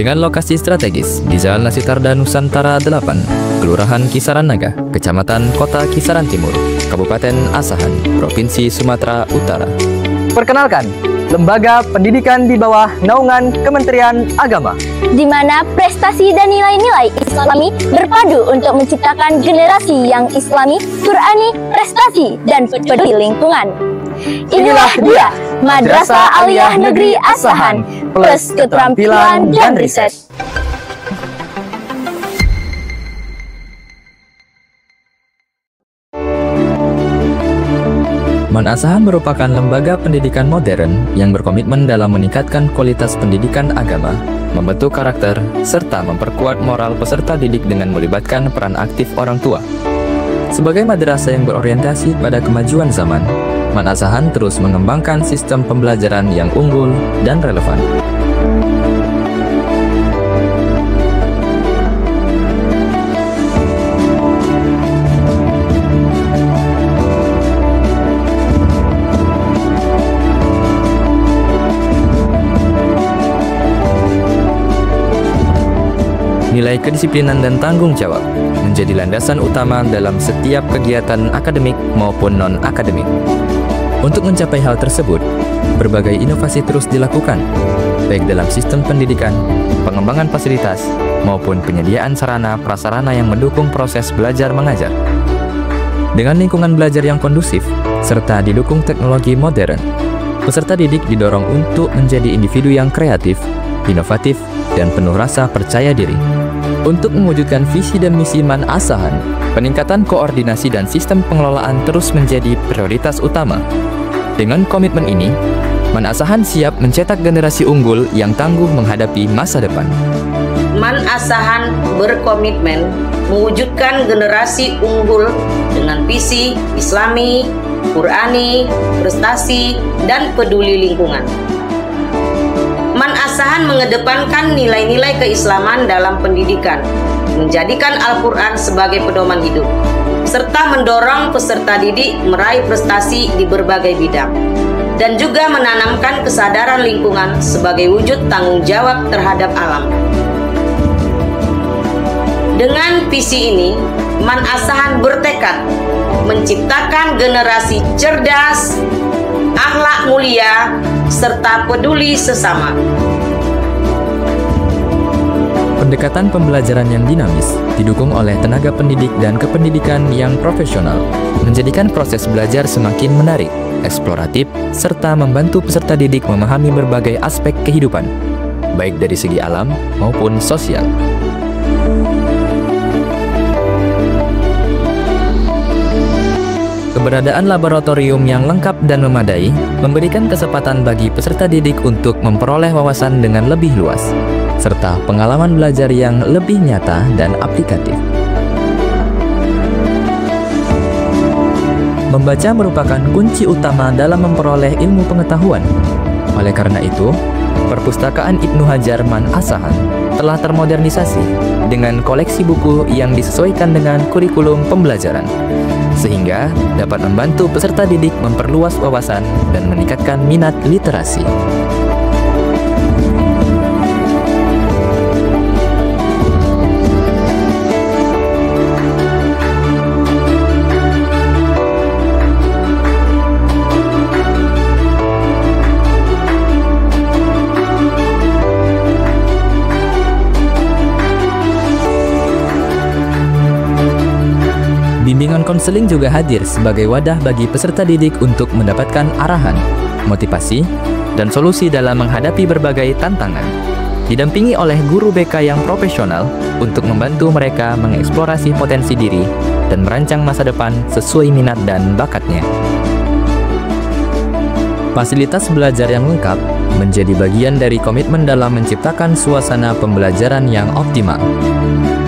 Dengan lokasi strategis di Jalan Lasitarda Nusantara 8, Kelurahan Kisaran Naga, Kecamatan Kota Kisaran Timur, Kabupaten Asahan, Provinsi Sumatera Utara. Perkenalkan, lembaga pendidikan di bawah naungan Kementerian Agama, di mana prestasi dan nilai-nilai Islami berpadu untuk menciptakan generasi yang Islami, Qurani, prestasi, dan peduli lingkungan. Inilah dia, Madrasah Aliyah Negeri Asahan, plus keterampilan dan riset. Man Asahan merupakan lembaga pendidikan modern yang berkomitmen dalam meningkatkan kualitas pendidikan agama, membentuk karakter, serta memperkuat moral peserta didik dengan melibatkan peran aktif orang tua. Sebagai madrasah yang berorientasi pada kemajuan zaman, Man Asahan terus mengembangkan sistem pembelajaran yang unggul dan relevan. Nilai kedisiplinan dan tanggung jawab menjadi landasan utama dalam setiap kegiatan akademik maupun non-akademik. Untuk mencapai hal tersebut, berbagai inovasi terus dilakukan, baik dalam sistem pendidikan, pengembangan fasilitas, maupun penyediaan sarana-prasarana yang mendukung proses belajar mengajar. Dengan lingkungan belajar yang kondusif, serta didukung teknologi modern, peserta didik didorong untuk menjadi individu yang kreatif, inovatif, dan penuh rasa percaya diri. Untuk mewujudkan visi dan misi Man Asahan, peningkatan koordinasi dan sistem pengelolaan terus menjadi prioritas utama. Dengan komitmen ini, Man Asahan siap mencetak generasi unggul yang tangguh menghadapi masa depan. Man Asahan berkomitmen mewujudkan generasi unggul dengan visi Islami, Qurani, prestasi, dan peduli lingkungan. Man Asahan mengedepankan nilai-nilai keislaman dalam pendidikan, menjadikan Al-Quran sebagai pedoman hidup, serta mendorong peserta didik meraih prestasi di berbagai bidang, dan juga menanamkan kesadaran lingkungan sebagai wujud tanggung jawab terhadap alam. Dengan visi ini, Man Asahan bertekad menciptakan generasi cerdas, akhlak mulia, serta peduli sesama. Pendekatan pembelajaran yang dinamis, didukung oleh tenaga pendidik dan kependidikan yang profesional, menjadikan proses belajar semakin menarik, eksploratif, serta membantu peserta didik memahami berbagai aspek kehidupan, baik dari segi alam maupun sosial. Keberadaan laboratorium yang lengkap dan memadai memberikan kesempatan bagi peserta didik untuk memperoleh wawasan dengan lebih luas, serta pengalaman belajar yang lebih nyata dan aplikatif. Membaca merupakan kunci utama dalam memperoleh ilmu pengetahuan. Oleh karena itu, Perpustakaan Ibnu Hajar Man Asahan telah termodernisasi dengan koleksi buku yang disesuaikan dengan kurikulum pembelajaran, sehingga dapat membantu peserta didik memperluas wawasan dan meningkatkan minat literasi. Bimbingan konseling juga hadir sebagai wadah bagi peserta didik untuk mendapatkan arahan, motivasi, dan solusi dalam menghadapi berbagai tantangan. Didampingi oleh guru BK yang profesional untuk membantu mereka mengeksplorasi potensi diri dan merancang masa depan sesuai minat dan bakatnya. Fasilitas belajar yang lengkap menjadi bagian dari komitmen dalam menciptakan suasana pembelajaran yang optimal.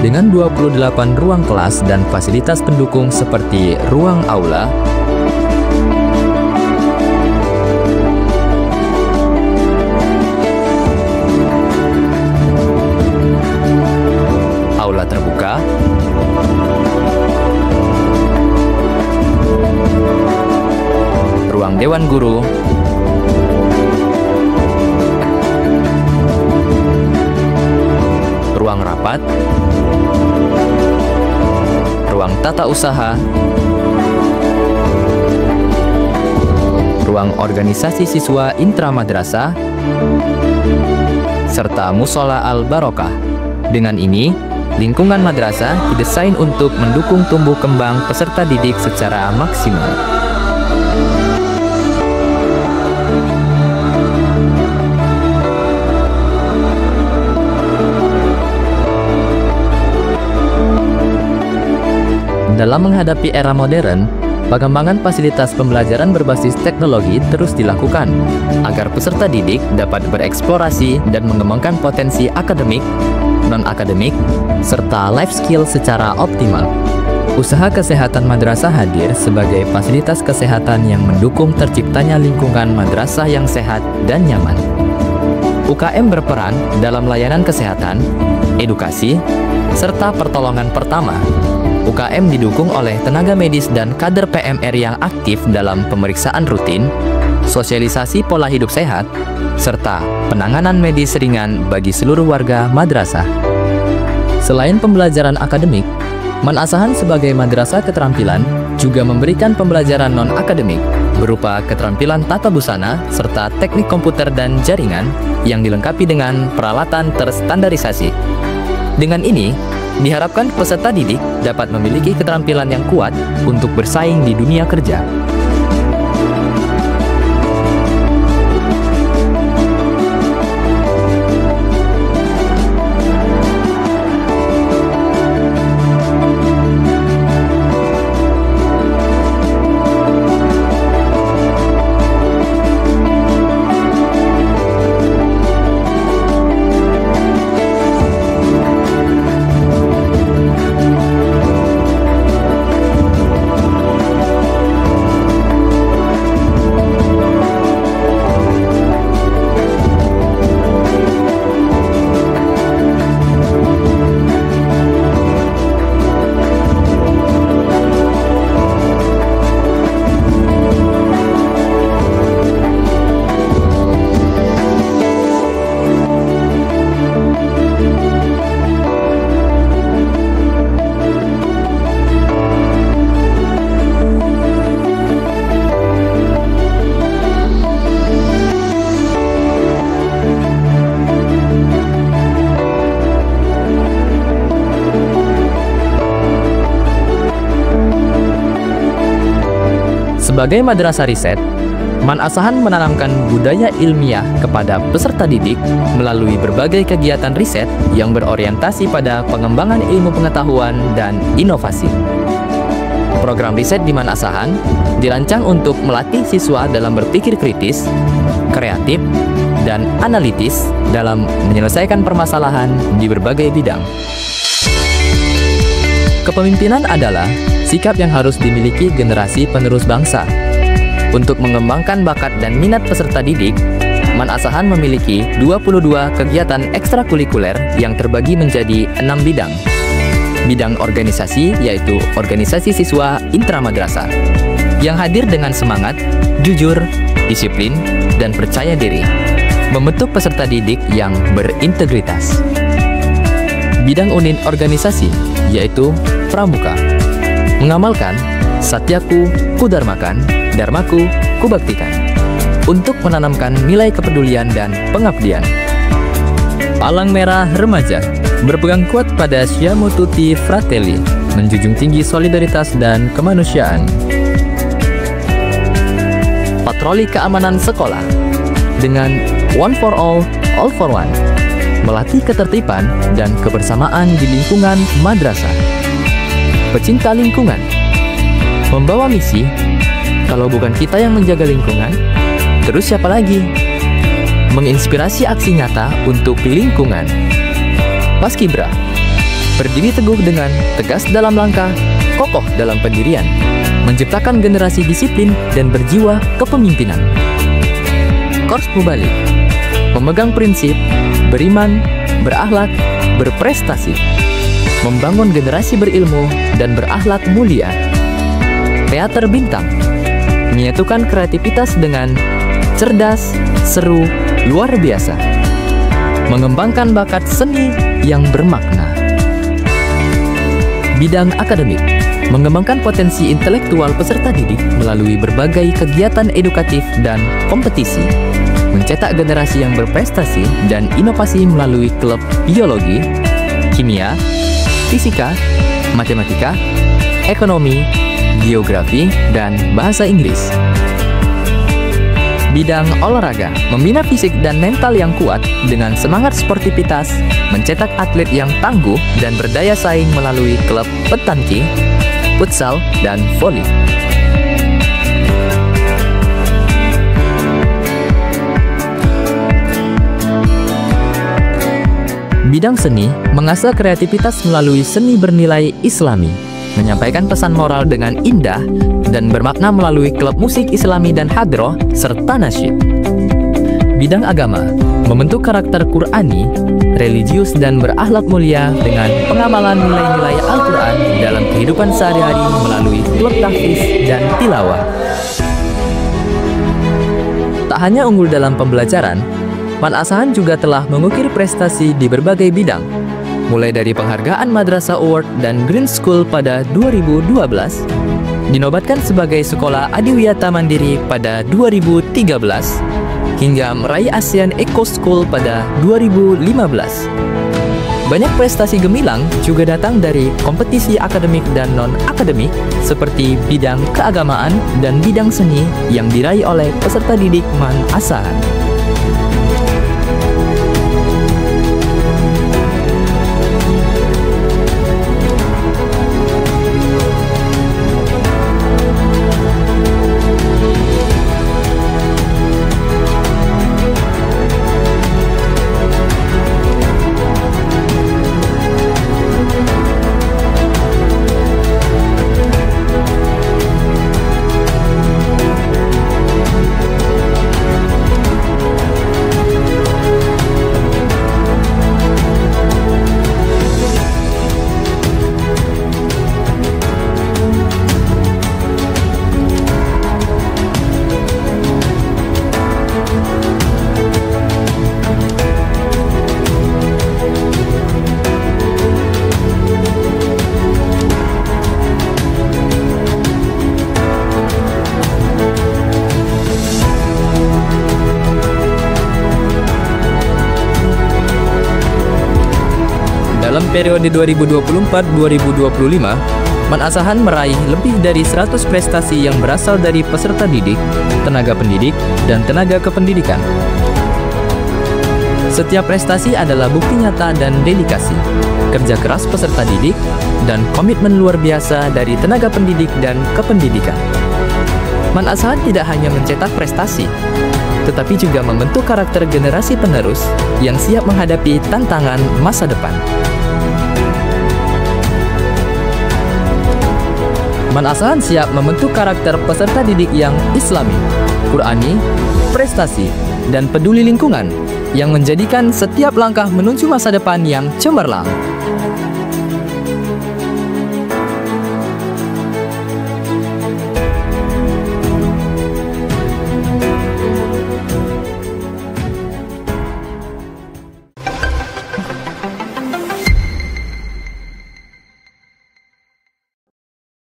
Dengan 28 ruang kelas dan fasilitas pendukung seperti ruang aula, aula terbuka, ruang dewan guru, privat, ruang tata usaha, ruang organisasi siswa intramadrasah, serta musola al-barokah. Dengan ini, lingkungan madrasah didesain untuk mendukung tumbuh kembang peserta didik secara maksimal. Dalam menghadapi era modern, pengembangan fasilitas pembelajaran berbasis teknologi terus dilakukan agar peserta didik dapat bereksplorasi dan mengembangkan potensi akademik, non-akademik, serta life skill secara optimal. Usaha kesehatan madrasah hadir sebagai fasilitas kesehatan yang mendukung terciptanya lingkungan madrasah yang sehat dan nyaman. UKM berperan dalam layanan kesehatan, edukasi, serta pertolongan pertama. UKM didukung oleh tenaga medis dan kader PMR yang aktif dalam pemeriksaan rutin, sosialisasi pola hidup sehat, serta penanganan medis ringan bagi seluruh warga madrasah. Selain pembelajaran akademik, Man-Asahan sebagai madrasah keterampilan juga memberikan pembelajaran non-akademik berupa keterampilan tata busana serta teknik komputer dan jaringan yang dilengkapi dengan peralatan terstandarisasi. Dengan ini, diharapkan peserta didik dapat memiliki keterampilan yang kuat untuk bersaing di dunia kerja. Sebagai madrasah riset, Man-Asahan menanamkan budaya ilmiah kepada peserta didik melalui berbagai kegiatan riset yang berorientasi pada pengembangan ilmu pengetahuan dan inovasi. Program riset di Man-Asahan dirancang untuk melatih siswa dalam berpikir kritis, kreatif, dan analitis dalam menyelesaikan permasalahan di berbagai bidang. Kepemimpinan adalah sikap yang harus dimiliki generasi penerus bangsa. Untuk mengembangkan bakat dan minat peserta didik, Man-Asahan memiliki 22 kegiatan ekstrakurikuler yang terbagi menjadi 6 bidang. Bidang organisasi yaitu organisasi siswa intramadrasah, yang hadir dengan semangat, jujur, disiplin, dan percaya diri, membentuk peserta didik yang berintegritas. Bidang unit organisasi yaitu pramuka, mengamalkan satyaku kudarmakan, dharmaku kubaktikan, untuk menanamkan nilai kepedulian dan pengabdian. Palang merah remaja, berpegang kuat pada Siamo Tutti Fratelli, menjunjung tinggi solidaritas dan kemanusiaan. Patroli keamanan sekolah, dengan One for All, All for One, melatih ketertiban dan kebersamaan di lingkungan madrasah. Pecinta lingkungan, membawa misi, kalau bukan kita yang menjaga lingkungan, terus siapa lagi? Menginspirasi aksi nyata untuk lingkungan. Paskibra, berdiri teguh dengan tegas dalam langkah, kokoh dalam pendirian, menciptakan generasi disiplin dan berjiwa kepemimpinan. Korps Mubalik, memegang prinsip, beriman, berakhlak, berprestasi, membangun generasi berilmu dan berakhlak mulia. Teater Bintang, menyatukan kreativitas dengan cerdas, seru, luar biasa, mengembangkan bakat seni yang bermakna. Bidang akademik mengembangkan potensi intelektual peserta didik melalui berbagai kegiatan edukatif dan kompetisi, mencetak generasi yang berprestasi dan inovasi melalui klub biologi, kimia, fisika, matematika, ekonomi, geografi, dan bahasa Inggris. Bidang olahraga membina fisik dan mental yang kuat dengan semangat sportivitas, mencetak atlet yang tangguh dan berdaya saing melalui klub petangki, futsal, dan voli. Bidang seni mengasah kreativitas melalui seni bernilai Islami, menyampaikan pesan moral dengan indah dan bermakna melalui klub musik Islami dan hadroh serta nasyid. Bidang agama membentuk karakter Qur'ani, religius dan berakhlak mulia dengan pengamalan nilai-nilai Al-Quran dalam kehidupan sehari-hari melalui klub tahfiz dan tilawah. Tak hanya unggul dalam pembelajaran, Man Asahan juga telah mengukir prestasi di berbagai bidang, mulai dari penghargaan Madrasah Award dan Green School pada 2012, dinobatkan sebagai Sekolah Adiwiyata Mandiri pada 2013, hingga meraih ASEAN Eco School pada 2015. Banyak prestasi gemilang juga datang dari kompetisi akademik dan non-akademik seperti bidang keagamaan dan bidang seni yang diraih oleh peserta didik Man Asahan. Dalam periode 2024-2025, Man Asahan meraih lebih dari 100 prestasi yang berasal dari peserta didik, tenaga pendidik, dan tenaga kependidikan. Setiap prestasi adalah bukti nyata dan dedikasi, kerja keras peserta didik, dan komitmen luar biasa dari tenaga pendidik dan kependidikan. Man Asahan tidak hanya mencetak prestasi, tetapi juga membentuk karakter generasi penerus yang siap menghadapi tantangan masa depan. Man Asahan siap membentuk karakter peserta didik yang Islami, Qur'ani, prestasi, dan peduli lingkungan yang menjadikan setiap langkah menuju masa depan yang cemerlang.